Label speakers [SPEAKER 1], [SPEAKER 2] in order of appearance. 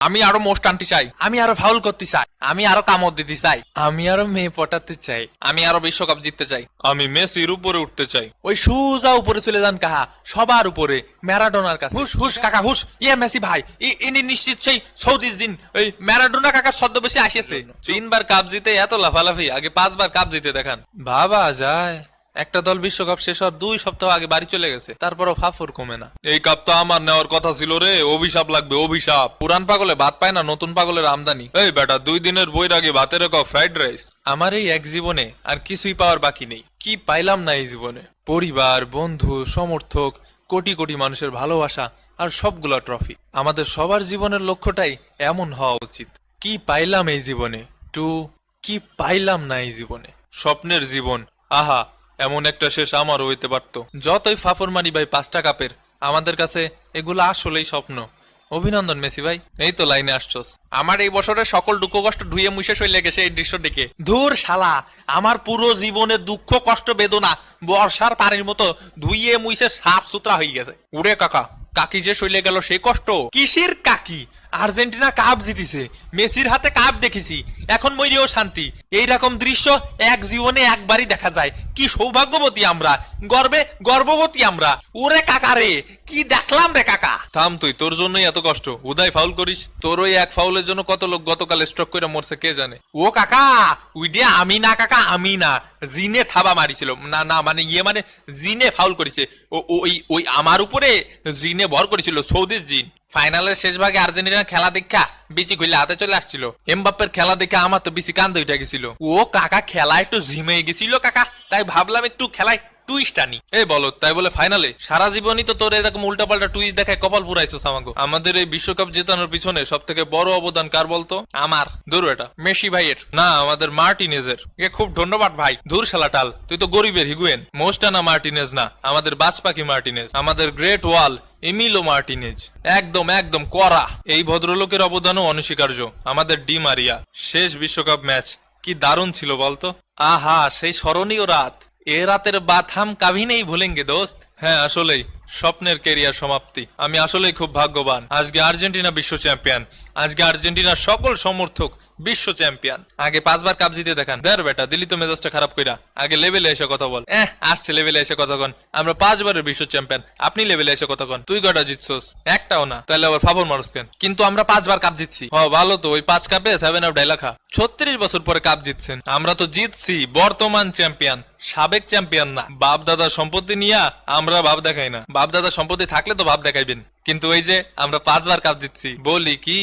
[SPEAKER 1] আমি আরো মোস্ট আনতে চাই, আমি আরো ফাউল করতে চাই, আমি আরো কামড় দিতে চাই, আমি আরো মেয়ে পটাতে চাই, আমি আরো বিশ্বকাপ জিততে চাই, আমি মেসির উপরে উঠতে চাই। ওই সুজা উপরে চলে যান কাহা, সবার উপরে, ম্যারাডোনার কাছে। হুশ হুশ কাকা হুশ, ইয়ে মেসি ভাই, ইনি নিশ্চিত সেই সৌদিস দিন ওই ম্যারাডোনা কাকা ছদ্মবেশে আসিয়েছে। 3বার কাপ জিতে এত লাফালাফি, আগে 5বার কাপ জিতে দেখান। ভাবা যায় একটা দল বিশ্বকাপ শেষ হওয়ার 2 সপ্তাহ আগে বাড়ি চলে গেছে, তারপরও ফাফর কমে না। এই কাপ তো আমার নেওয়ার কথা ছিল রে, অভিশাপ লাগবে অভিশাপ। পুরান পাগলে ভাত পায় না, নতুন পাগলের আমদানি। এই বেটা 2 দিনের বইয়ের আগে ভাতের এক ফ্রাইড রাইস। আমার এই এক জীবনে আর কিছুই পাওয়ার বাকি নেই, কি পাইলাম না এই জীবনে? পরিবার, বন্ধু, সমর্থক, কোটি কোটি মানুষের ভালোবাসা আর সবগুলা ট্রফি। আমাদের সবার জীবনের লক্ষ্যটাই এমন হওয়া উচিত। কি পাইলাম এই জীবনে? কি পাইলাম না এই জীবনে? স্বপ্নের জীবন, আহা এমন একটা শেষ আমারও হইতে পারতো। যতই ফাফর মানি ভাই 5টা কাপের, আমাদের কাছে এগুলো আসলেই স্বপ্ন। অভিনন্দন মেসি ভাই, এই তো লাইনে আসছস। আমার এই বছরের সকল দুঃখ কষ্ট ধুয়ে মুছে চলে গেছে এই দৃশ্য দেখে। ধুর শালা, আমার পুরো জীবনের দুঃখ কষ্ট বেদনা বর্ষার পানির মতো ধুইয়ে মুছে সাফ সুতরা হয়ে গেছে। উড়ে কাকা, কাকি যে চলে গেল সেই কষ্ট। কিসের কাকি? আর্জেন্টিনা কাপ জিতিছে, মেসির হাতে কাপ দেখেছি, এখন মইরেও শান্তি। এইরকম দৃশ্য এক জীবনে একবারই দেখা যায়। কি সৌভাগ্যবতী আমরা, গর্ভবতী আমরা। ওরে কাকা রে, কি দেখলাম রে কাকা। থাম তুই, তোর জন্যই এত কষ্ট। উদয় ফাউল করিস, তোর ওই এক ফাউলের জন্য কত লোক গতকাল স্ট্রোক করে মরছে কে জানে। ও কাকা, উইডে আমি না কাকা, আমি না, জিনে থাবা মারিছিল। না মানে মানে জিনে ফাউল করেছে। ওই আমার উপরে জিনে ভর করেছিল, সৌদির জিন। ফাইনালের শেষ ভাগে আর্জেন্টিনার খেলা দেখা বিচি খুললে হাতে চলে আসছিল। এমবাপ্পের খেলা দেখে আমার তো বেশি কান্দে উঠে গেছিল। ও কাকা খেলা একটু ঝিমে গেছিল কাকা, তাই ভাবলাম একটু খেলায় টুইস্ট আনি। এই বলো, তাই বলে ফাইনালে? সারা জীবনই তো তোর এরকম উল্টাপাল্টা টুইস্ট দেখায় কপাল পুরাইছো আমাকে। আমাদের এই বিশ্বকাপ জেতানোর পিছনে সব থেকে বড় অবদান কার বলতো? আমার। ধুর, এটা মেসি ভাইয়ের না, আমাদের মার্টিনেজের। এ খুব ধন্যবাদ ভাই। ধুর শালা টাল, তুই তো গরিবের হিগুয়েন। মোস্টানা মার্টিনেজ না, আমাদের বাজপাখি মার্টিনেজ, আমাদের গ্রেট ওয়াল এমিলো মার্টিনেজ। একদম করা। এই ভদ্রলোকের অবদানও অনস্বীকার্য। আমাদের ডি মারিয়া। শেষ বিশ্বকাপ ম্যাচ কি দারুণ ছিল বলতো। আহা, সেই স্মরণীয় রাত। এ রাতের বাত হাম কাভি নেই ভুলেঙ্গে দোস্ত। হ্যাঁ আসলেই স্বপ্নের ক্যারিয়ার সমাপ্তি। আমি আসলেই খুব ভাগ্যবান। আজকে আর্জেন্টিনা বিশ্ব চ্যাম্পিয়ন, আজকে আর্জেন্টিনার সকল সমর্থক বিশ্ব চ্যাম্পিয়ন। আগে 5বার কাপ জিতে দেখান। দেখ বেটা, দিলি তো মেজাজটা খারাপ কইরা। আগে লেভেলে এসে কথা বল। আসছে লেভেলে এসে কথা কন। আমরা 5বারের বিশ্ব চ্যাম্পিয়ন, আপনি লেভেলে এসে কথা কন। তুই কটা জিতছস? একটাও না, তাহলে আবার ফাফর মানুষ কেন? কিন্তু আমরা 5বার কাপ জিতছি। ভালো তো, ওই 5 কাপে 7 অফ ডাইলাখা। 36 বছর পরে কাপ জিতছেন। আমরা তো জিতছি বর্তমান চ্যাম্পিয়ন, সাবেক চ্যাম্পিয়ন না। বাপ দাদার সম্পত্তি নিয়া আমরা ভাব দেখাই না। বাপ দাদার সম্পত্তি থাকলে তো ভাব দেখাইবেন, কিন্তু ওই যে আমরা 5বার কাপ জিতছি, বলি কি